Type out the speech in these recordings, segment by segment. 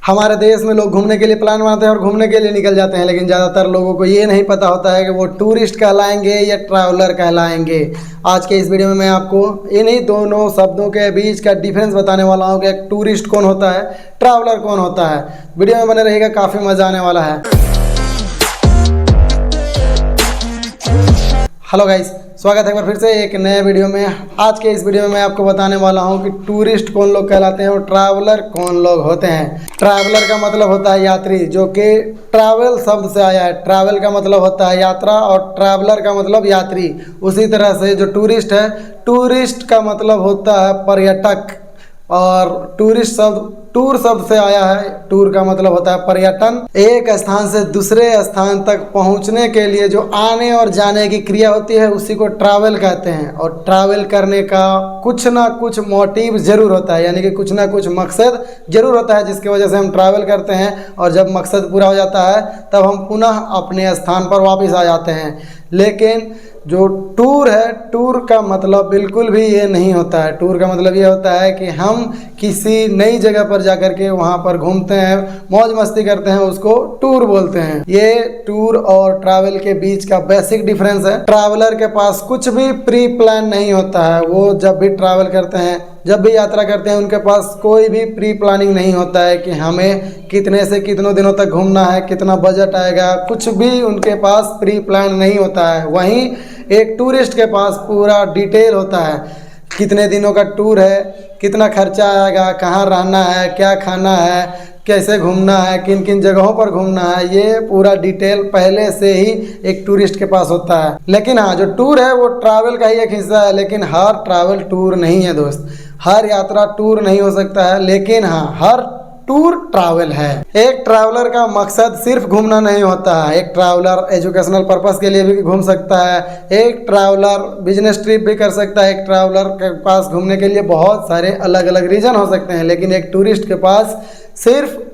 हमारे देश में लोग घूमने के लिए प्लान बनाते हैं और घूमने के लिए निकल जाते हैं, लेकिन ज़्यादातर लोगों को ये नहीं पता होता है कि वो टूरिस्ट कहलाएंगे या ट्रैवलर कहलाएंगे। आज के इस वीडियो में मैं आपको इन्हीं दोनों शब्दों के बीच का डिफरेंस बताने वाला हूँ कि एक टूरिस्ट कौन होता है, ट्रैवलर कौन होता है। वीडियो में बने रहेगा, काफ़ी मज़ा आने वाला है। हेलो गाइस, स्वागत है एक बार फिर से एक नए वीडियो में। आज के इस वीडियो में मैं आपको बताने वाला हूं कि टूरिस्ट कौन लोग कहलाते हैं और ट्रैवलर कौन लोग होते हैं। ट्रैवलर का मतलब होता है यात्री, जो कि ट्रैवल शब्द से आया है। ट्रैवल का मतलब होता है यात्रा और ट्रैवलर का मतलब यात्री। उसी तरह से जो टूरिस्ट है, टूरिस्ट का मतलब होता है पर्यटक, और टूरिस्ट शब्द टूर शब्द से आया है। टूर का मतलब होता है पर्यटन। एक स्थान से दूसरे स्थान तक पहुंचने के लिए जो आने और जाने की क्रिया होती है उसी को ट्रैवल कहते हैं। और ट्रैवल करने का कुछ ना कुछ मोटिव जरूर होता है, यानी कि कुछ ना कुछ मकसद जरूर होता है जिसकी वजह से हम ट्रैवल करते हैं। और जब मकसद पूरा हो जाता है तब हम पुनः अपने स्थान पर वापस आ जाते हैं। लेकिन जो टूर है, टूर का मतलब बिल्कुल भी ये नहीं होता है। टूर का मतलब ये होता है कि हम किसी नई जगह पर जाकर के वहाँ पर घूमते हैं, मौज मस्ती करते हैं, उसको टूर बोलते हैं। ये टूर और ट्रैवल के बीच का बेसिक डिफरेंस है। ट्रैवलर के पास कुछ भी प्री प्लान नहीं होता है। वो जब भी ट्रैवल करते हैं, जब भी यात्रा करते हैं, उनके पास कोई भी प्री प्लानिंग नहीं होता है कि हमें कितने से कितनों दिनों तक घूमना है, कितना बजट आएगा, कुछ भी उनके पास प्री प्लान नहीं होता है। वहीं एक टूरिस्ट के पास पूरा डिटेल होता है, कितने दिनों का टूर है, कितना खर्चा आएगा, कहाँ रहना है, क्या खाना है, कैसे घूमना है, किन किन जगहों पर घूमना है, ये पूरा डिटेल पहले से ही एक टूरिस्ट के पास होता है। लेकिन हाँ, जो टूर है वो ट्रैवल का ही एक हिस्सा है, लेकिन हर ट्रैवल टूर नहीं है दोस्त। हर यात्रा टूर नहीं हो सकता है, लेकिन हाँ, हर टूर ट्रैवल है। एक ट्रैवलर का मकसद सिर्फ घूमना नहीं होता है। एक ट्रैवलर एजुकेशनल पर्पस के लिए भी घूम सकता है, एक ट्रैवलर बिजनेस ट्रिप भी कर सकता है। एक ट्रैवलर के पास घूमने के लिए बहुत सारे अलग अलग रीजन हो सकते हैं, लेकिन एक टूरिस्ट के पास सिर्फ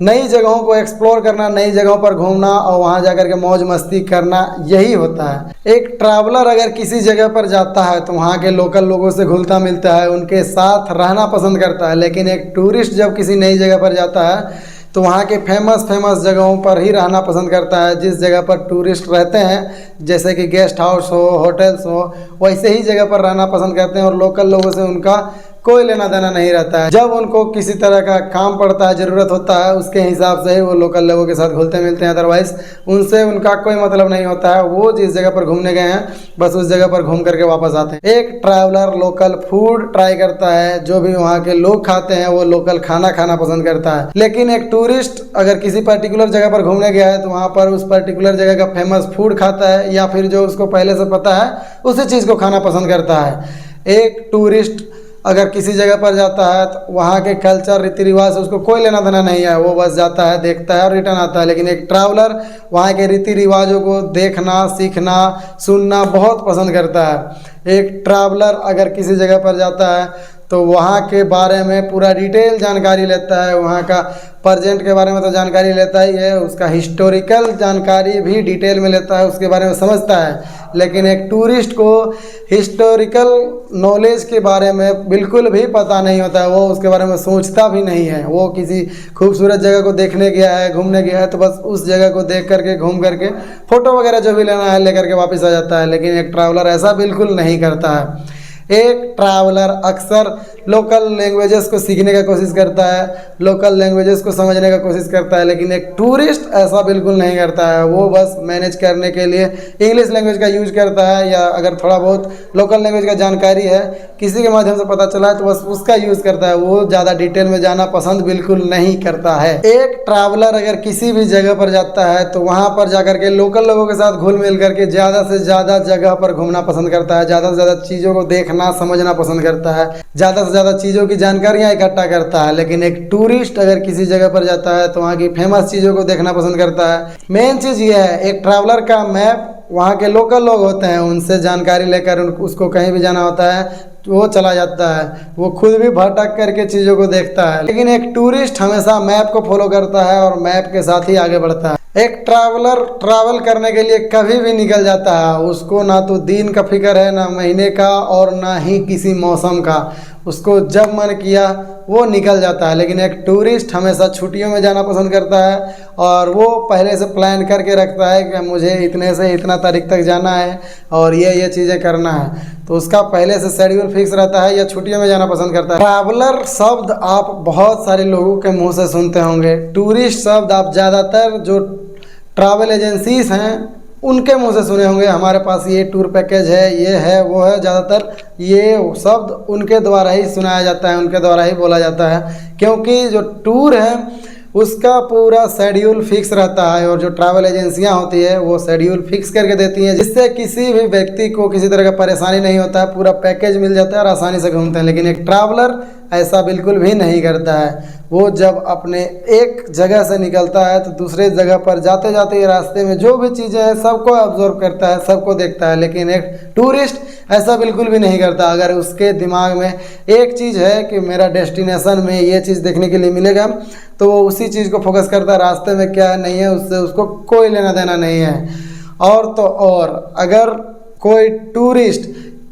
नई जगहों को एक्सप्लोर करना, नई जगहों पर घूमना और वहाँ जाकर के मौज मस्ती करना, यही होता है। एक ट्रैवलर अगर किसी जगह पर जाता है तो वहाँ के लोकल लोगों से घुलता मिलता है, उनके साथ रहना पसंद करता है। लेकिन एक टूरिस्ट जब किसी नई जगह पर जाता है तो वहाँ के फेमस जगहों पर ही रहना पसंद करता है। जिस जगह पर टूरिस्ट रहते हैं, जैसे कि गेस्ट हाउस हो, होटल्स हो, वैसे ही जगह पर रहना पसंद करते हैं और लोकल लोगों से उनका कोई लेना देना नहीं रहता है। जब उनको किसी तरह का काम पड़ता है, ज़रूरत होता है, उसके हिसाब से ही वो लोकल लोगों के साथ घुलते मिलते हैं। अदरवाइज़ उनसे उनका कोई मतलब नहीं होता है। वो जिस जगह पर घूमने गए हैं बस उस जगह पर घूम करके वापस आते हैं। एक ट्रैवलर लोकल फूड ट्राई करता है, जो भी वहाँ के लोग खाते हैं वो लोकल खाना खाना पसंद करता है। लेकिन एक टूरिस्ट अगर किसी पर्टिकुलर जगह पर घूमने गया है तो वहाँ पर उस पर्टिकुलर जगह का फेमस फूड खाता है, या फिर जो उसको पहले से पता है उसी चीज़ को खाना पसंद करता है। एक टूरिस्ट अगर किसी जगह पर जाता है तो वहाँ के कल्चर, रीति रिवाज से उसको कोई लेना देना नहीं है, वो बस जाता है, देखता है और रिटर्न आता है। लेकिन एक ट्रैवलर वहाँ के रीति रिवाजों को देखना, सीखना, सुनना बहुत पसंद करता है। एक ट्रैवलर अगर किसी जगह पर जाता है तो वहाँ के बारे में पूरा डिटेल जानकारी लेता है। वहाँ का प्रेजेंट के बारे में तो जानकारी लेता ही है, उसका हिस्टोरिकल जानकारी भी डिटेल में लेता है, उसके बारे में समझता है। लेकिन एक टूरिस्ट को हिस्टोरिकल नॉलेज के बारे में बिल्कुल भी पता नहीं होता है, वो उसके बारे में सोचता भी नहीं है। वो किसी खूबसूरत जगह को देखने गया है, घूमने गया है, तो बस उस जगह को देख करके, घूम करके, फ़ोटो वगैरह जो भी लेना है लेकर के वापस आ जाता है। लेकिन एक ट्रैवलर ऐसा बिल्कुल नहीं करता है। एक ट्रैवलर अक्सर लोकल लैंग्वेजेस को सीखने का कोशिश करता है, लोकल लैंग्वेजेस को समझने का कोशिश करता है। लेकिन एक टूरिस्ट ऐसा बिल्कुल नहीं करता है। वो बस मैनेज करने के लिए इंग्लिश लैंग्वेज का यूज करता है, या अगर थोड़ा बहुत लोकल लैंग्वेज का जानकारी है, किसी के माध्यम से पता चला है तो बस उसका यूज़ करता है। वो ज़्यादा डिटेल में जाना पसंद बिल्कुल नहीं करता है। एक ट्रैवलर अगर किसी भी जगह पर जाता है तो वहाँ पर जाकर के लोकल लोगों के साथ घुल मिल करके ज़्यादा से ज़्यादा जगह पर घूमना पसंद करता है, ज़्यादा से ज़्यादा चीज़ों को देखना समझना पसंद करता है, ज़्यादा से ज़्यादा चीज़ों की जानकारियाँ इकट्ठा करता है। लेकिन एक टूरिस्ट अगर किसी जगह पर जाता है तो वहाँ की फेमस चीज़ों को देखना पसंद करता है। मेन चीज़ ये है, एक ट्रैवलर का मैप वहाँ के लोकल लोग होते हैं, उनसे जानकारी लेकर उसको कहीं भी जाना होता है तो वो चला जाता है। वो खुद भी भटक करके चीज़ों को देखता है। लेकिन एक टूरिस्ट हमेशा मैप को फॉलो करता है और मैप के साथ ही आगे बढ़ता है। एक ट्रैवलर ट्रैवल करने के लिए कभी भी निकल जाता है। उसको ना तो दिन का फिक्र है, ना महीने का, और ना ही किसी मौसम का। उसको जब मन किया वो निकल जाता है। लेकिन एक टूरिस्ट हमेशा छुट्टियों में जाना पसंद करता है और वो पहले से प्लान करके रखता है कि मुझे इतने से इतना तारीख तक जाना है और ये चीज़ें करना है, तो उसका पहले से शेड्यूल फिक्स रहता है या छुट्टियों में जाना पसंद करता है। ट्रैवलर शब्द आप बहुत सारे लोगों के मुंह से सुनते होंगे। टूरिस्ट शब्द आप ज़्यादातर जो ट्रैवल एजेंसीज हैं उनके मुंह से सुने होंगे। हमारे पास ये टूर पैकेज है, ये है, वो है, ज़्यादातर ये शब्द उनके द्वारा ही सुनाया जाता है, उनके द्वारा ही बोला जाता है, क्योंकि जो टूर है उसका पूरा शेड्यूल फिक्स रहता है और जो ट्रैवल एजेंसियां होती है वो शेड्यूल फिक्स करके देती हैं, जिससे किसी भी व्यक्ति को किसी तरह का परेशानी नहीं होता है, पूरा पैकेज मिल जाता है और आसानी से घूमते हैं। लेकिन एक ट्रैवलर ऐसा बिल्कुल भी नहीं करता है। वो जब अपने एक जगह से निकलता है तो दूसरे जगह पर जाते जाते रास्ते में जो भी चीज़ें हैं सबको ऑब्जर्व करता है, सबको देखता है। लेकिन एक टूरिस्ट ऐसा बिल्कुल भी नहीं करता। अगर उसके दिमाग में एक चीज़ है कि मेरा डेस्टिनेशन में ये चीज़ देखने के लिए मिलेगा तो वो उसी चीज़ को फोकस करता है, रास्ते में क्या है नहीं है उससे उसको कोई लेना देना नहीं है। और तो और अगर कोई टूरिस्ट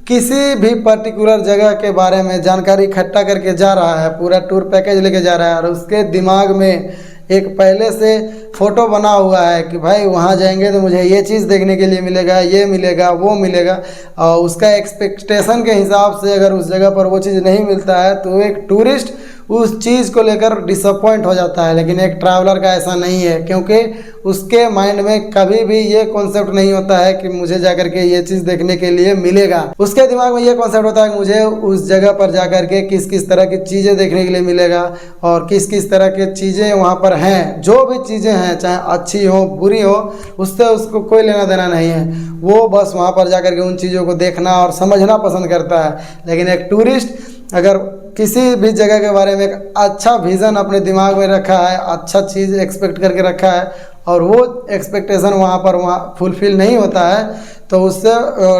किसी भी पर्टिकुलर जगह के बारे में जानकारी इकट्ठा करके जा रहा है, पूरा टूर पैकेज लेके जा रहा है और उसके दिमाग में एक पहले से फ़ोटो बना हुआ है कि भाई वहाँ जाएंगे तो मुझे ये चीज़ देखने के लिए मिलेगा, ये मिलेगा, वो मिलेगा, और उसका एक्सपेक्टेशन के हिसाब से अगर उस जगह पर वो चीज़ नहीं मिलता है तो एक टूरिस्ट उस चीज़ को लेकर डिसअपॉइंट हो जाता है। लेकिन एक ट्रैवलर का ऐसा नहीं है, क्योंकि उसके माइंड में कभी भी ये कॉन्सेप्ट नहीं होता है कि मुझे जाकर के ये चीज़ देखने के लिए मिलेगा। उसके दिमाग में ये कॉन्सेप्ट होता है कि मुझे उस जगह पर जाकर के किस किस तरह की चीज़ें देखने के लिए मिलेगा और किस किस तरह की चीज़ें वहाँ पर हैं। जो भी चीज़ें हैं चाहे अच्छी हो बुरी हो उससे उसको कोई लेना देना नहीं है। वो बस वहाँ पर जाकर के उन चीज़ों को देखना और समझना पसंद करता है। लेकिन एक टूरिस्ट अगर किसी भी जगह के बारे में एक अच्छा विज़न अपने दिमाग में रखा है, अच्छा चीज़ एक्सपेक्ट करके रखा है और वो एक्सपेक्टेशन वहाँ फुलफिल नहीं होता है तो उससे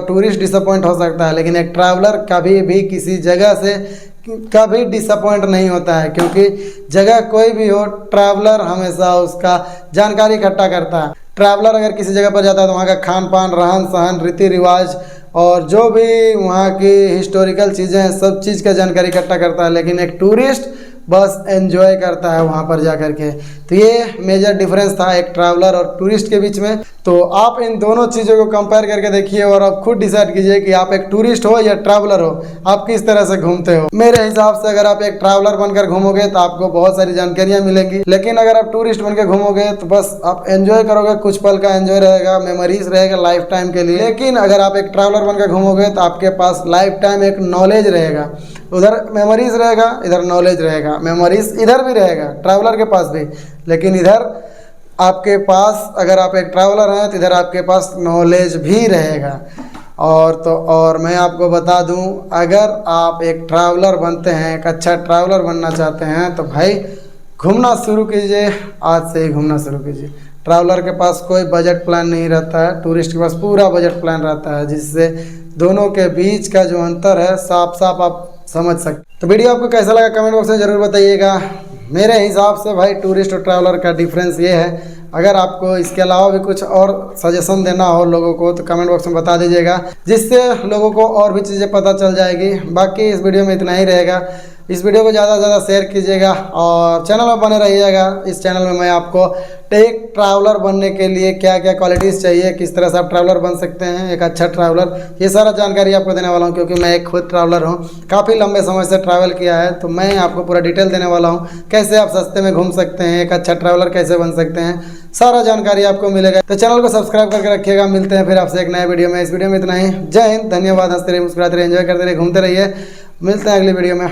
टूरिस्ट डिसअपॉइंट हो सकता है। लेकिन एक ट्रैवलर कभी भी किसी जगह से कभी डिसअपॉइंट नहीं होता है, क्योंकि जगह कोई भी हो ट्रैवलर हमेशा उसका जानकारी इकट्ठा करता है। ट्रैवलर अगर किसी जगह पर जाता है तो वहाँ का खान पान, रहन सहन, रीति रिवाज और जो भी वहाँ की हिस्टोरिकल चीज़ें हैं सब चीज़ का जानकारी इकट्ठा करता है। लेकिन एक टूरिस्ट बस एंजॉय करता है वहाँ पर जा कर के। तो ये मेजर डिफरेंस था एक ट्रैवलर और टूरिस्ट के बीच में। तो आप इन दोनों चीज़ों को कंपेयर करके देखिए और आप खुद डिसाइड कीजिए कि आप एक टूरिस्ट हो या ट्रैवलर हो, आप किस तरह से घूमते हो। मेरे हिसाब से अगर आप एक ट्रैवलर बनकर घूमोगे तो आपको बहुत सारी जानकारियाँ मिलेंगी, लेकिन अगर आप टूरिस्ट बनकर घूमोगे तो बस आप एंजॉय करोगे, कुछ पल का एंजॉय रहेगा, मेमोरीज रहेगा लाइफ टाइम के लिए। लेकिन अगर आप एक ट्रैवलर बनकर घूमोगे तो आपके पास लाइफ टाइम एक नॉलेज रहेगा। उधर मेमोरीज रहेगा, इधर नॉलेज रहेगा। मेमोरीज इधर भी रहेगा ट्रैवलर के पास भी, लेकिन इधर आपके पास अगर आप एक ट्रैवलर हैं तो इधर आपके पास नॉलेज भी रहेगा। और तो और मैं आपको बता दूं, अगर आप एक ट्रैवलर बनते हैं, एक अच्छा ट्रैवलर बनना चाहते हैं तो भाई घूमना शुरू कीजिए, आज से ही घूमना शुरू कीजिए। ट्रैवलर के पास कोई बजट प्लान नहीं रहता है, टूरिस्ट के पास पूरा बजट प्लान रहता है, जिससे दोनों के बीच का जो अंतर है साफ साफ आप समझ सकते। तो वीडियो आपको कैसा लगा कमेंट बॉक्स में ज़रूर बताइएगा। मेरे हिसाब से भाई टूरिस्ट और ट्रैवलर का डिफरेंस ये है। अगर आपको इसके अलावा भी कुछ और सजेशन देना हो लोगों को तो कमेंट बॉक्स में बता दीजिएगा, जिससे लोगों को और भी चीज़ें पता चल जाएगी। बाकी इस वीडियो में इतना ही रहेगा। इस वीडियो को ज़्यादा से ज़्यादा शेयर कीजिएगा और चैनल में बने रहिएगा। इस चैनल में मैं आपको एक ट्रैवलर बनने के लिए क्या क्या क्वालिटीज़ चाहिए, किस तरह से आप ट्रैवलर बन सकते हैं, एक अच्छा ट्रैवलर, ये सारा जानकारी आपको देने वाला हूं। क्योंकि मैं एक खुद ट्रैवलर हूं, काफ़ी लंबे समय से ट्रैवल किया है, तो मैं आपको पूरा डिटेल देने वाला हूं। कैसे आप सस्ते में घूम सकते हैं, एक अच्छा ट्रैवलर कैसे बन सकते हैं, सारा जानकारी आपको मिलेगा। तो चैनल को सब्सक्राइब करके रखिएगा। मिलते हैं फिर आपसे एक नए वीडियो में। इस वीडियो में इतना ही। जय हिंद, धन्यवाद। हंसते रहिए, मुस्कुराते रहिए, एंजॉय करते रहिए, घूमते रहिए। मिलते हैं अगली वीडियो में।